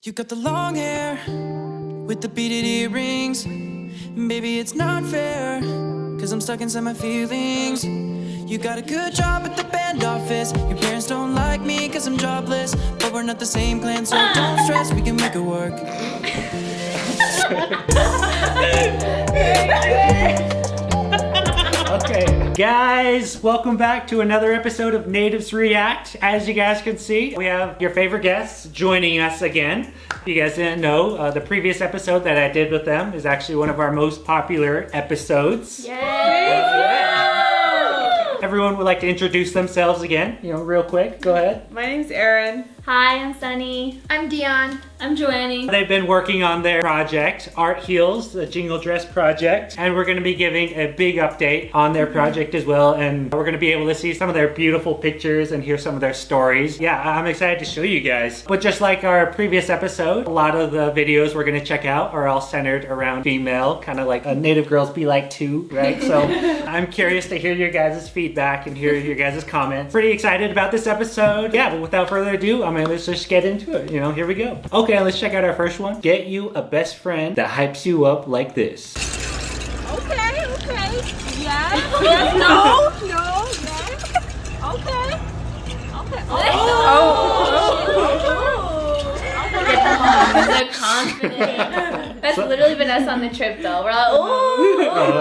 You got the long hair with the beaded earrings. Baby, it's not fair, cause I'm stuck inside my feelings. You got a good job at the band office. Your parents don't like me cause I'm jobless, but we're not the same clan, so don't stress, we can make it work. Okay, guys, welcome back to another episode of Natives React. As you guys can see, we have your favorite guests joining us again. If you guys didn't know, the previous episode that I did with them is actually one of our most popular episodes. Yay! Everyone would like to introduce themselves again, real quick. Go ahead. My name's Erin. Hi, I'm Sunny. I'm Dion. I'm Joannie. They've been working on their project, Art Heals, the Jingle Dress project, and we're going to be giving a big update on their project as well, and we're going to be able to see some of their beautiful pictures and hear some of their stories. Yeah, I'm excited to show you guys. But just like our previous episode, a lot of the videos we're going to check out are all centered around female, kind of like a Native Girls Be Like Too, right? So I'm curious to hear your guys' feedback and hear your guys' comments. Pretty excited about this episode. Yeah, but without further ado, let's just get into it. Here we go. Okay, let's check out our first one. Get you a best friend that hypes you up like this. Okay. Yes. Yes. No. Yes. Okay. Get them on. They're confident. That's literally been us on the trip though. We're like, ooh,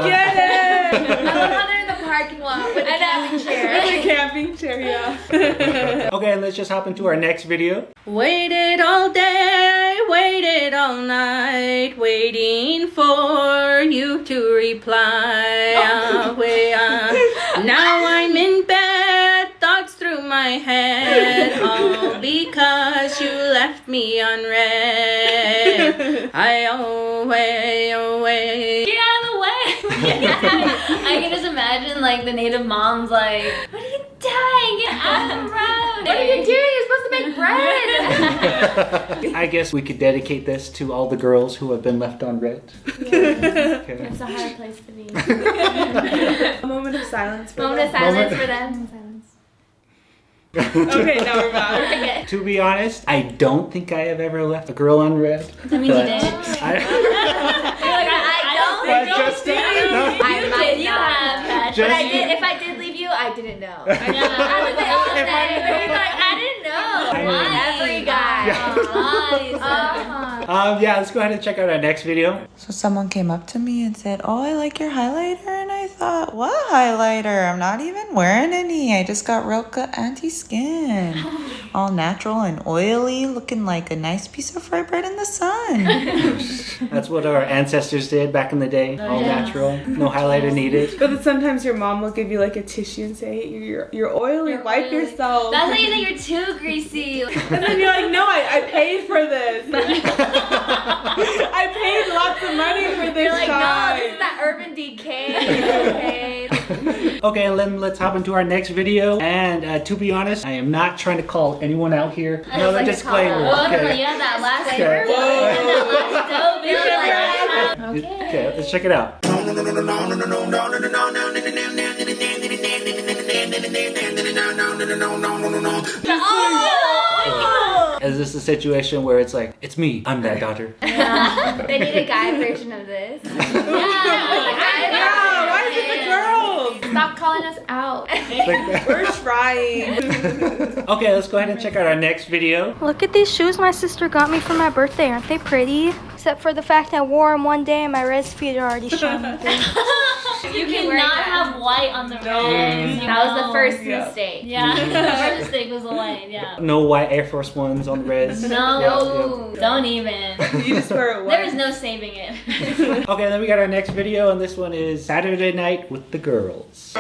Get it. I love how they're in the parking lot with a camping chair. With a camping chair, yeah. Okay, let's just hop into our next video. Waited all day, waited all night, waiting for you to reply. Now I'm in bed, thoughts through my head, all because you left me unread. I away. get out of the way. I can just imagine like the native moms like, what are you doing? Get out of the road. What are you doing? You're supposed to make bread. I guess we could dedicate this to all the girls who have been left on red. Okay. It's a hard place to be. A moment of silence for Moment of them. silence for them. Okay, now we're back. To be honest, I don't think I have ever left a girl on red. I mean, you did. I just I might You not. have. But I did. If I did leave you, I didn't know. I didn't know. Every guy. Yeah, let's go ahead and check out our next video. So someone came up to me and said, "Oh, I like your highlighter." And I thought, what highlighter? I'm not even wearing any. I just got real good anti-skin. All natural and oily, looking like a nice piece of fried bread in the sun. That's what our ancestors did back in the day. All natural, no highlighter needed. But then sometimes your mom will give you like a tissue and say, hey, you're oily, wipe yourself. That's how you know you're too greasy. And then you're like, no, I paid for this. I paid lots of money for this You're like, no, shine. this is that Urban Decay. Okay. Okay, and then let's hop into our next video. And to be honest, I am not trying to call anyone out here. Another disclaimer. Well, Okay. you have that last Okay. Okay. Let's check it out. Is this a situation where it's like, it's me, I'm that daughter? They need a guy version of this. Yeah, why is it the girls? Stop calling us out. We're trying. Okay, let's go ahead and check out our next video. Look at these shoes my sister got me for my birthday. Aren't they pretty? Except for the fact I wore them one day and my red feet are already shining through. You cannot have white on the red. That was the first mistake. Yeah, the first mistake was the white, yeah. No white Air Force Ones on the reds. No, Yep. don't even. You just wear it There is once. no saving it. Okay, then we got our next video, and this one is Saturday Night with the Girls.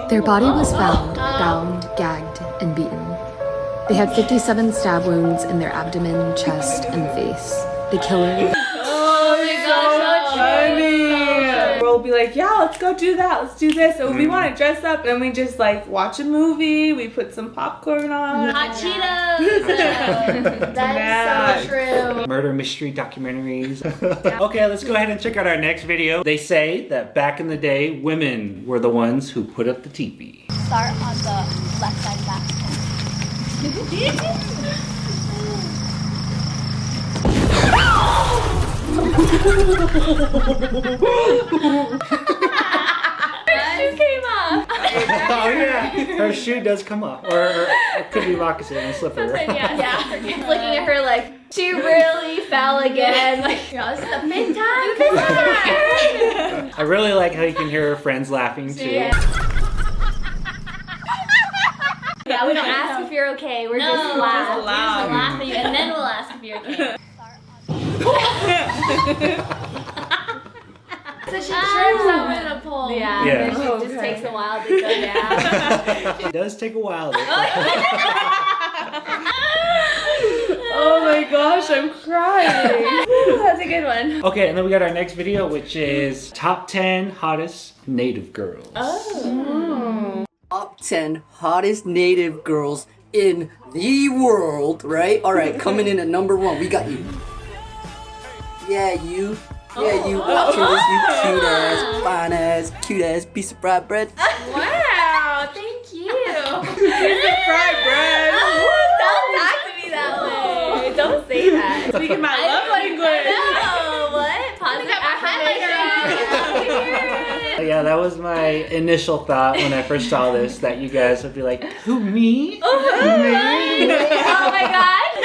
Their body was found, bound, gagged, and beaten. They had 57 stab wounds in their abdomen, chest, and face. The killer... We'll be like, yeah, let's go do that. Let's do this. So we want to dress up and we just like watch a movie. We put some popcorn on. Hot Cheetos. That is so true. Murder mystery documentaries. Okay, let's go ahead and check out our next video. They say that back in the day, women were the ones who put up the teepee. Start on the left side back. Shoe came off. Oh yeah, her shoe does come off, or it could be moccasin and slipper. Yeah. Looking at her like she really fell again. Like, this is the fifth time. I really like how you can hear her friends laughing too. Yeah, we don't ask if you're okay. We're just laugh. We'll laugh at you, and then we'll ask if you're okay. So she trips over the pole. Yeah. Yeah. And then she just takes a while to go down. It does take a while. Oh my gosh, I'm crying. That's a good one. Okay, and then we got our next video, which is top 10 hottest native girls. Top 10 hottest native girls in the world, right? Alright, coming in at number 1, we got you. Yeah, you. Yeah, you watching this, you cute ass, fine ass, cute ass piece of fried bread. Wow, thank you. Piece of fried bread. Don't talk to me that way. Don't say that. Speaking my love language. No, what? Positive affirmation. Yeah, that was my initial thought when I first saw this, that you guys would be like, who, me? Oh my gosh.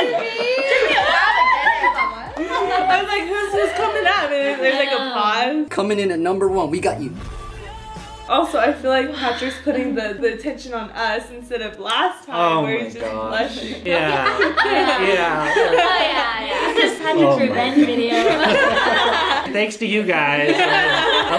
I was like, who's coming up? And there's like a pause. Coming in at number 1, we got you. Also, I feel like Patrick's putting the attention on us instead of last time Oh where my he's just gosh. blushing. Yeah. Yeah. Oh yeah. This is Patrick's revenge video. Thanks to you guys.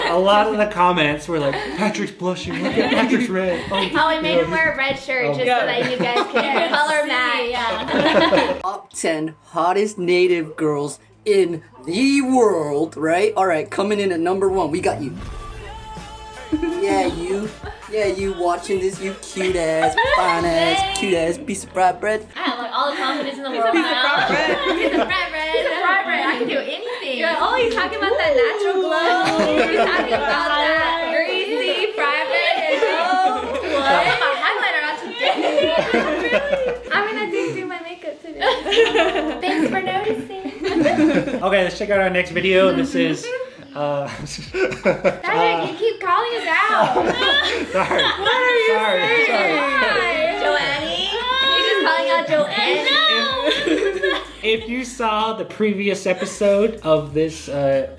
A lot of the comments were like, Patrick's blushing, look at Patrick's red. Oh, we made him wear a red shirt just so that you guys can color match. Yeah. Top 10 hottest native girls in the world, right? Alright, coming in at number 1, we got you. Yeah, you. Yeah, you watching this, you cute ass, fine ass, cute ass piece of fried bread. I have like all the confidence in the world Piece of now. fried bread. It's a fried bread. It's a fried bread. I can do anything. You're talking about that natural glow. You're talking about that greasy fried bread. What? I put my highlighter on today. I mean, I didn't do my makeup today. Thanks for noticing. Okay, let's check out our next video. This is Patrick, you keep calling us out. sorry. Sorry. Joannie? You're just calling out Joanne? If you saw the previous episode of this that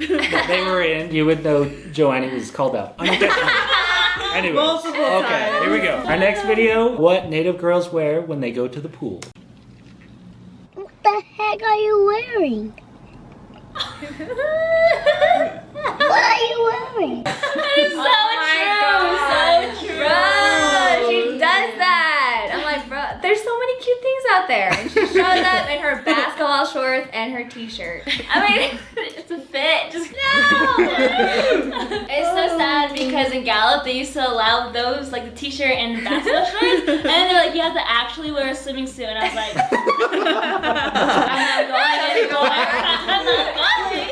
they were in, you would know Joannie was called out. Anyways, Multiple okay, times. here we go. Our next video, what native girls wear when they go to the pool. What the heck are you wearing? What are you wearing? It's so true. She does that. I'm like, bro, there's so many cute things out there. And she shows up in her basketball shorts and her t-shirt. I mean, It's a fit. Just no. It's so sad because in Gallup they used to allow those, like the t-shirt and basketball shorts, and then they're like, you have to actually wear a swimming suit. And I was like, I'm not going anymore. I'm not going.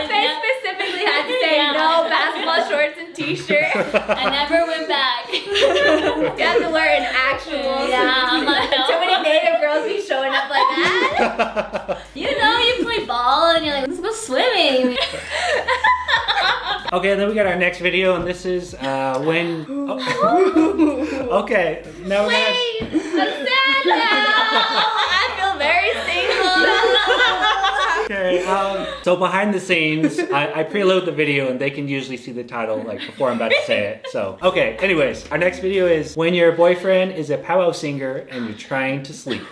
they specifically had to say no basketball shorts and t-shirt. I never went back. You have to wear an actual. Yeah, I'm like, no. Too many native girls be showing up like that. You know, you play ball and you're like, let's go swimming. Okay, then we got our next video, and this is when. Oh. Okay, now we're gonna. Wait, I'm sad now. I feel very single. Okay, so behind the scenes, I preload the video and they can usually see the title like before I'm about to say it. So, okay, anyways, our next video is when your boyfriend is a powwow singer and you're trying to sleep.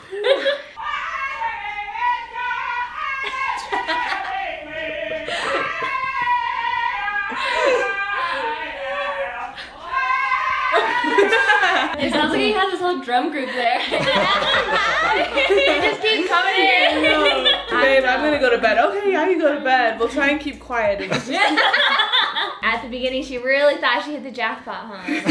It sounds like he has his whole drum group there. They just keep coming in. Babe, I'm gonna go to bed. Okay, yeah, you go to bed. We'll try and keep quiet. And just... At the beginning, she really thought she hit the jackpot, huh? Really?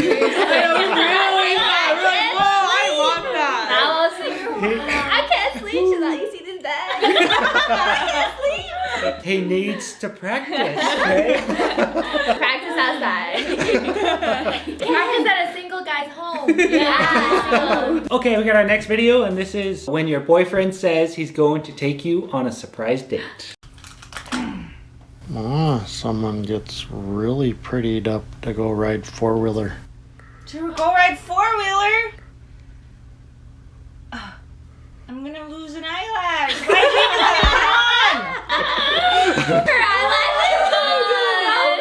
Whoa, I want that. I was thinking, I can't sleep. She's like, you see this bed? I can't sleep. He needs to practice, okay? Practice outside. Practice at a single single guys home. Yeah. Okay, we got our next video, and this is when your boyfriend says he's going to take you on a surprise date. Someone gets really prettied up to go ride four-wheeler. To go ride four-wheeler? I'm gonna lose an eyelash. Why did you let me Her eyelash is so good.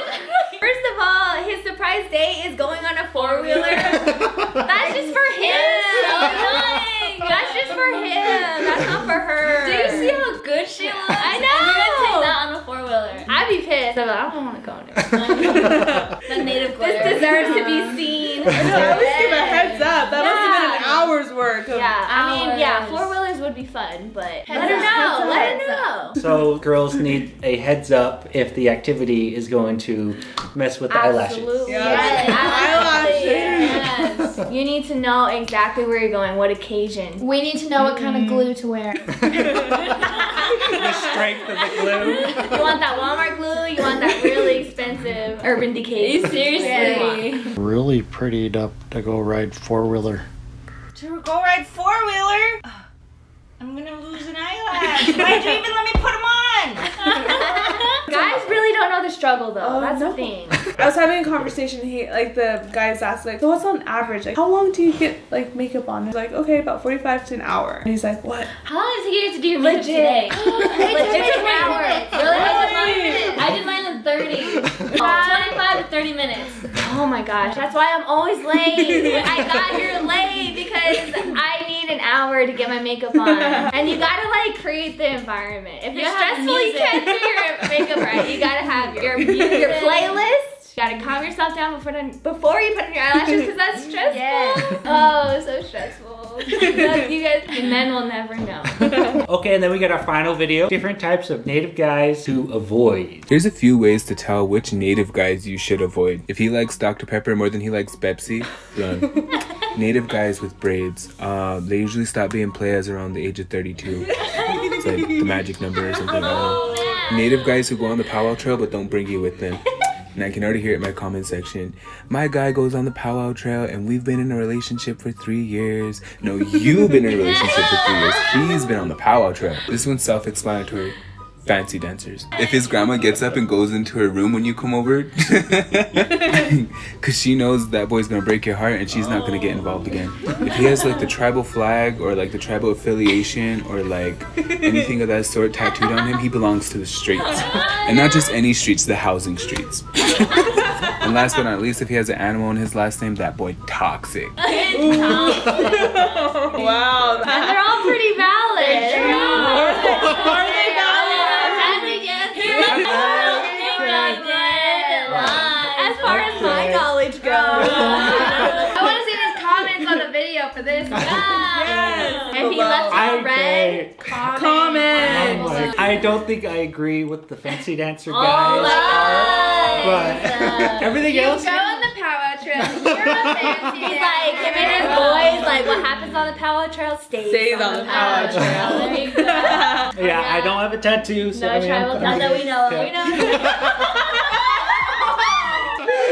First of all, his surprise date is going on a four-wheeler. That's just for him. So annoying. That's just for him. That's not for her. Do you see how good she looks? I know. You're gonna take that on a four-wheeler. I'd be pissed. I'd be like, I don't want to go on it. The native glitter. This deserves to be seen. I know, I always give a heads up. That must have been an hour's work. Of Yeah, I mean, yeah, hours. four-wheelers would be fun, but Heads let her up. know. Let Heads her know. So girls need a heads up if the activity is going to mess with the eyelashes. Absolutely. Yeah. Yes. Eyelashes. Yes. You need to know exactly where you're going, what occasion. We need to know what kind of glue to wear. The strength of the glue. You want that Walmart glue? You want that really expensive Urban Decay? Seriously. Really prettied up to go ride four-wheeler. To go ride four-wheeler? I'm gonna lose an eyelash. Why'd you even let me put them on? Guys really don't know the struggle though. Oh, That's no. the thing. I was having a conversation. The guys asked like, so what's on average? Like, how long do you get like makeup on? It's like, okay, about 45 to an hour. And he's like, what? How long does it take you to do your makeup Legit. today? Legit an hour. Really? I did mine in 30. 25 to 30 minutes. Oh my gosh, that's why I'm always late. I got here late because I need an hour to get my makeup on. And you gotta like create the environment. If it's You have stressful, you music. can't do your makeup right. You gotta have your playlist. You gotta calm yourself down before you put on your eyelashes because that's stressful. Yes. Oh, so stressful. You guys, the men will never know. Okay, and then we got our final video. Different types of native guys to avoid. Here's a few ways to tell which native guys you should avoid. If he likes Dr. Pepper more than he likes Pepsi, run. Native guys with braids. They usually stop being players around the age of 32. It's like the magic number or something. Native guys who go on the powwow trail but don't bring you with them. And I can already hear it in my comment section. My guy goes on the powwow trail and we've been in a relationship for 3 years. No, you've been in a relationship for 3 years. He's been on the powwow trail. This one's self-explanatory. Fancy dancers. If his grandma gets up and goes into her room when you come over, because she knows that boy's gonna break your heart and she's not gonna get involved again. If he has like the tribal flag or like the tribal affiliation or like anything of that sort tattooed on him, he belongs to the streets. And not just any streets, the housing streets. And last but not least, if he has an animal in his last name, that boy toxic. Wow. And they're all pretty valid. Are they valid? As far as my knowledge goes. I want to see these comments on the video for this. Yes. If he left I a red comment. I don't think I agree with the fancy dancer guys part, but everything else. Go on the powwow trail. You're a fancy. He's like giving his boys like what happens on the powwow trail stays on the powwow trail. There you go. Yeah, I don't have a tattoo, so No I mean, tribal, not that we know of. Okay. We know.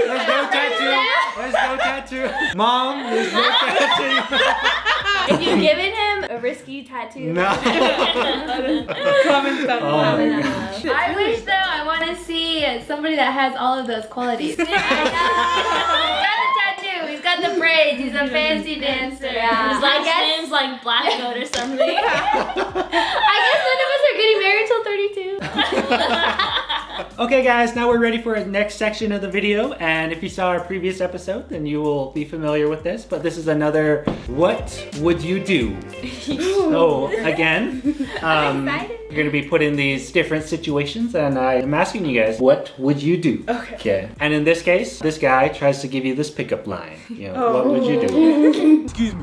There's no tattoo. There's no tattoo. Mom, there's no tattoo. If you've given him a risky tattoo. No. Comments down Oh my below. gosh. I wish though I want to see somebody that has all of those qualities. I know. He's got the tattoo. He's got the braids. He's a fancy dancer. Yeah. His last name's like Black Goat or something. I guess none of us are getting married till 32. Okay guys, now we're ready for the next section of the video, and if you saw our previous episode then you will be familiar with this, but this is another what would you do? So again, we're going to be put in these different situations and I am asking you guys, what would you do? Okay. And in this case, this guy tries to give you this pickup line. You know, what would you do? Excuse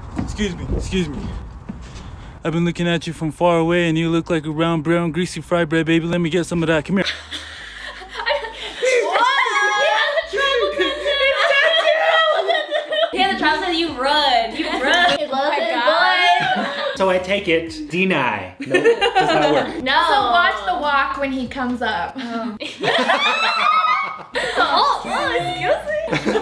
me. I've been looking at you from far away and you look like a round, brown, greasy fried bread, baby. Let me get some of that. Come here. Yeah, the trial says you run. You run. He loves his boys. So I take it, deny. No, does not work. No. So watch the walk when he comes up. Excuse me.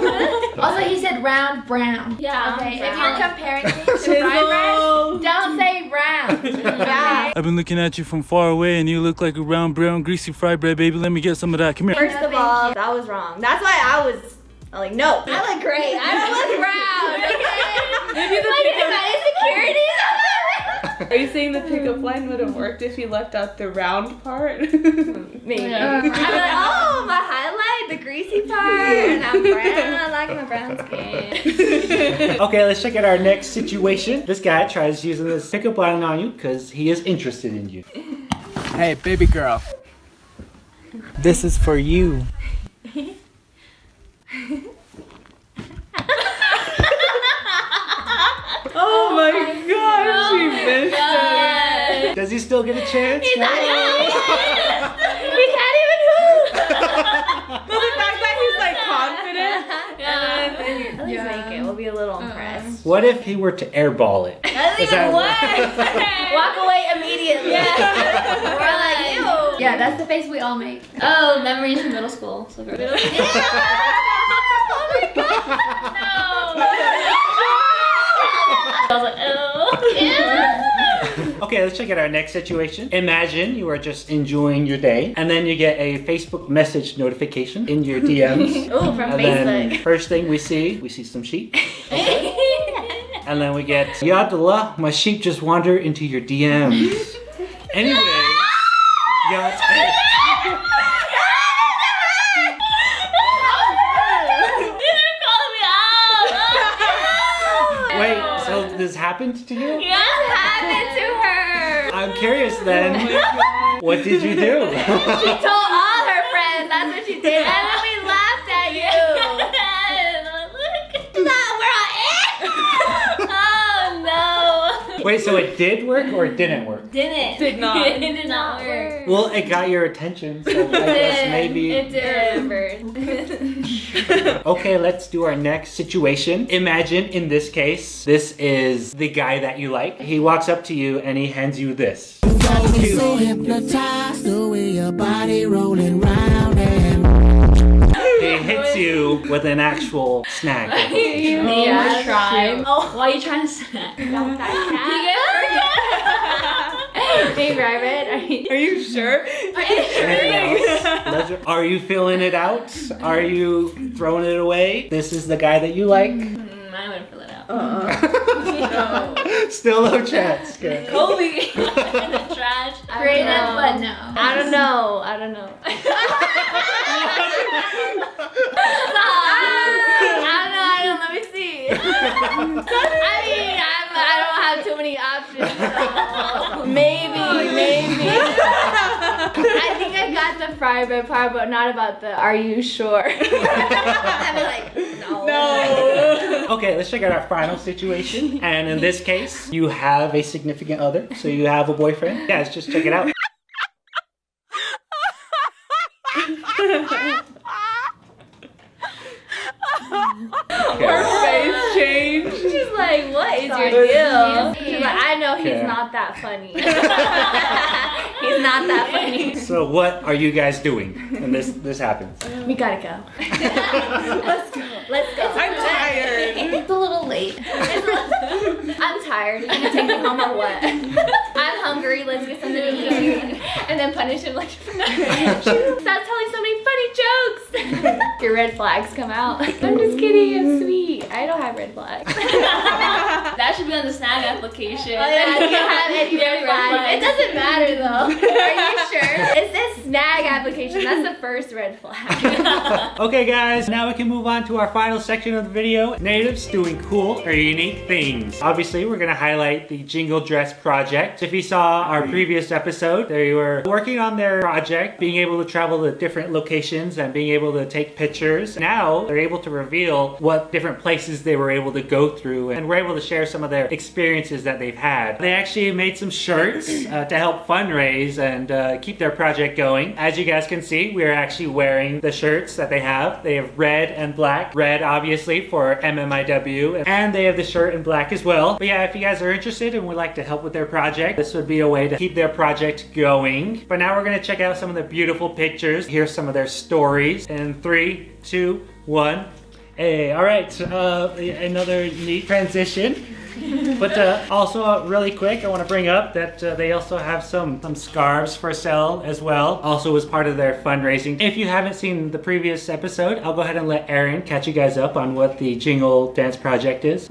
Also, he said round brown. Yeah. Okay, brown. if you're comparing things to fry bread, don't say round. Yeah. I've been looking at you from far away and you look like a round, brown, greasy fry bread, baby. Let me get some of that. Come here. First of all, that was wrong. That's why I was like, no. I look great. I don't look brown. Okay? Maybe the my insecurities. Are you saying the pickup line would have worked if you left out the round part? Maybe. Yeah. I'm like, oh, my highlight, the greasy part, and I'm brown. I like my brown skin. Okay, let's check out our next situation. This guy tries using this pickup line on you because he is interested in you. Hey, baby girl. This is for you. Oh my gosh, she missed it. Does he still get a chance? He's not even. He can't even move. But the fact that he's like confident. At least make it. We'll be a little impressed. What if he were to airball it? That's Is even that- worse. Walk away immediately. We're like, ew. Yeah, that's the face we all make. Oh, memories from middle school. So gross. Oh my god. I was like, oh. Okay, let's check out our next situation. Imagine you are just enjoying your day and then you get a Facebook message notification in your DMs. Ooh, from And then Facebook. first thing we see some sheep. Okay. And then we get, Yadallah, my sheep just wander into your DMs. Anyway, Wait, so this happened to you? Yes, happened to her. I'm curious then. What did you do? She told all her friends. That's what she did. And then we laughed at you. Oh no. Wait, so it did work or it didn't work? Didn't. Did not. It did not work. Well, it got your attention, so I guess maybe. It did. Okay, let's do our next situation. Imagine in this case, this is the guy that you like. He walks up to you and he hands you this. So hypnotized the way your body rolling round and He hits you with an actual snag. Yeah, try. Oh, why are you trying to snack? Got that cat. Hey, Rabbit, Are you sure? Anything else? Are you filling it out? Are you throwing it away? This is the guy that you like? I wouldn't fill it out. No. Still no chance. Good. Kobe. In the trash. Great enough, but no. I don't know. I don't know. Let me see. I mean, I don't have too many options. Maybe. I think I got the fry bread part, but not about the are you sure? I'd be like, no. Okay, let's check out our final situation. And in this case, you have a significant other. So you have a boyfriend. Yeah, let's just check it out. Her face changed. She's like, what is your deal? She's like, I know he's not that funny. He's not that funny. So what are you guys doing when this happens? We gotta go. Let's go. I'm tired. It's a little late. I'm tired. You gonna take me home or what? I'm hungry. Let's get something to eat. And then punish him like, stop telling so many funny jokes. Your red flags come out. I'm just kidding. I'm sweet. I don't have red flags. That should be on the snag application. Oh, yeah, do you have any red flags? It doesn't matter though. Are you sure? It says snag application. That's the first red flag. Okay guys, now we can move on to our final section of the video. Natives doing cool or unique things. Obviously, we're gonna highlight the Jingle Dress project. If you saw our previous episode, they were working on their project, being able to travel to different locations and being able to take pictures. Now, they're able to reveal what different places they were able to go through and we're able to share some of their experiences that they've had. They actually made some shirts to help fundraise and keep their project going. As you guys can see, we are actually wearing the shirts that they have. They have red and black. Red, obviously, for MMIW, and they have the shirt in black as well. But yeah, if you guys are interested and would like to help with their project, this would be a way to keep their project going. But now we're going to check out some of the beautiful pictures. Here's some of their stories in 3, 2, 1. Hey, all right, another neat transition. But also really quick, I want to bring up that they also have some scarves for sale as well. Also as part of their fundraising. If you haven't seen the previous episode, I'll go ahead and let Erin catch you guys up on what the Jingle Dance Project is.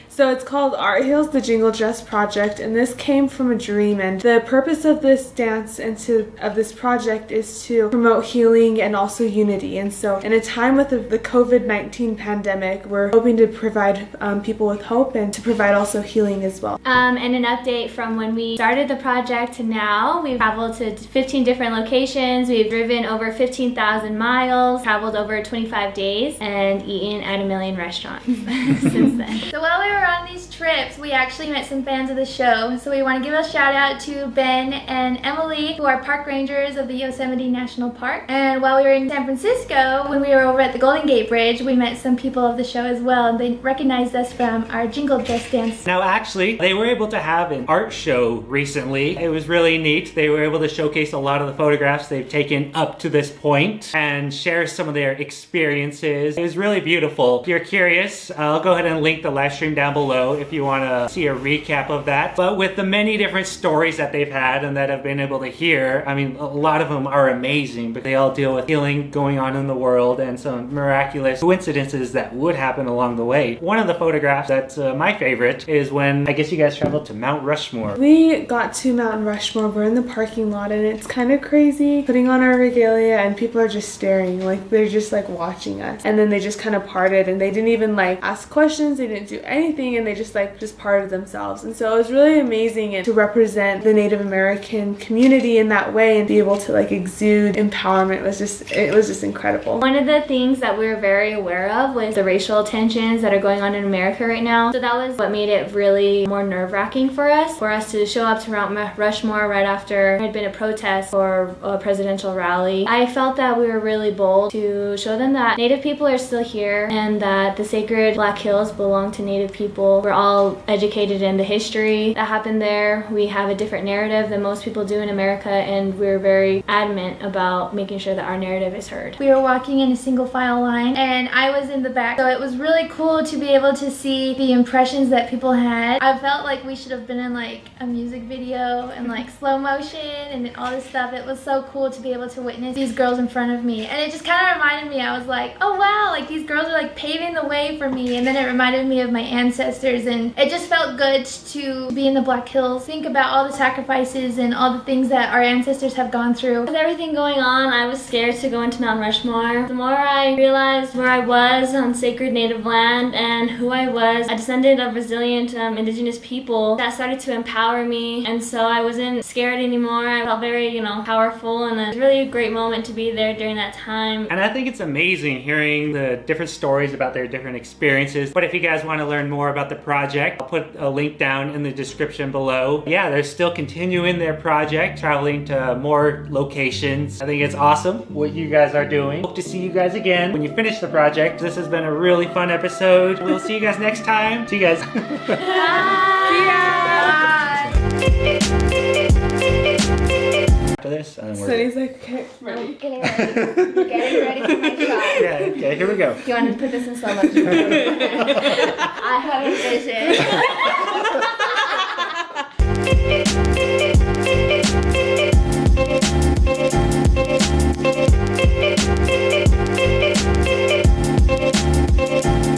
So it's called Art Heals, the Jingle Dress Project, and this came from a dream. And the purpose of this dance and of this project is to promote healing and also unity. And so in a time with the COVID-19 pandemic, we're hoping to provide people with hope and to provide also healing as well. And an update from when we started the project to now. We've traveled to 15 different locations. We've driven over 15,000 miles, traveled over 25 days, and eaten at 1 million restaurants since then. So while we were on these trips, we actually met some fans of the show. So we want to give a shout out to Ben and Emily, who are park rangers of the Yosemite National Park. And while we were in San Francisco, when we were over at the Golden Gate Bridge, we met some people of the show as well, and they recognized us from our Jingle Dress Dance. Now actually, they were able to have an art show recently. It was really neat. They were able to showcase a lot of the photographs they've taken up to this point and share some of their experiences. It was really beautiful. If you're curious, I'll go ahead and link the live stream down below if you want to see a recap of that. But with the many different stories that they've had and that I've been able to hear, I mean, a lot of them are amazing, but they all deal with healing going on in the world and some miraculous coincidences that would happen along the way. One of the photographs that's my favorite is when I guess you guys traveled to Mount Rushmore. We got to Mount Rushmore, we're in the parking lot, and it's kind of crazy putting on our regalia and people are just staring, like they're just like watching us. And then they just kind of parted and they didn't even like ask questions, they didn't do anything, and they just parted themselves. And so it was really amazing to represent the Native American community in that way and be able to like exude empowerment. It was just incredible. One of the things that we were very aware of was the racial tensions that are going on in America right now. So that was what made it really more nerve-wracking for us to show up to Mount Rushmore right after there had been a protest or a presidential rally. I felt that we were really bold to show them that Native people are still here and that the sacred Black Hills belong to Native people. We're all educated in the history that happened there. We have a different narrative than most people do in America, and we're very adamant about making sure that our narrative is heard. We were walking in a single file line and I was in the back, so it was really cool to be able to see the impressions that people had. I felt like we should have been in like a music video and like slow motion and all this stuff. It was so cool to be able to witness these girls in front of me, and it just kind of reminded me, I was like, oh wow, like these girls are like paving the way for me. And then it reminded me of my ancestors, and it just felt good to be in the Black Hills, think about all the sacrifices and all the things that our ancestors have gone through. With everything going on, I was scared to go into Mount Rushmore. The more I realized where I was on sacred Native land and who I was, a descendant of resilient indigenous people, that started to empower me, and so I wasn't scared anymore. I felt very, powerful, and it was really a great moment to be there during that time. And I think it's amazing hearing the different stories about their different experiences. But if you guys want to learn more about the project, I'll put a link down in the description below. Yeah, they're still continuing their project, traveling to more locations. I think it's awesome what you guys are doing. Hope to see you guys again when you finish the project. This has been a really fun episode. We'll see you guys next time. See you guys. Bye. See ya. After this, and then we're Sunny's like, okay, ready. Getting ready for my shot. yeah, okay, here we go. You want to put this in slow motion? I have a vision.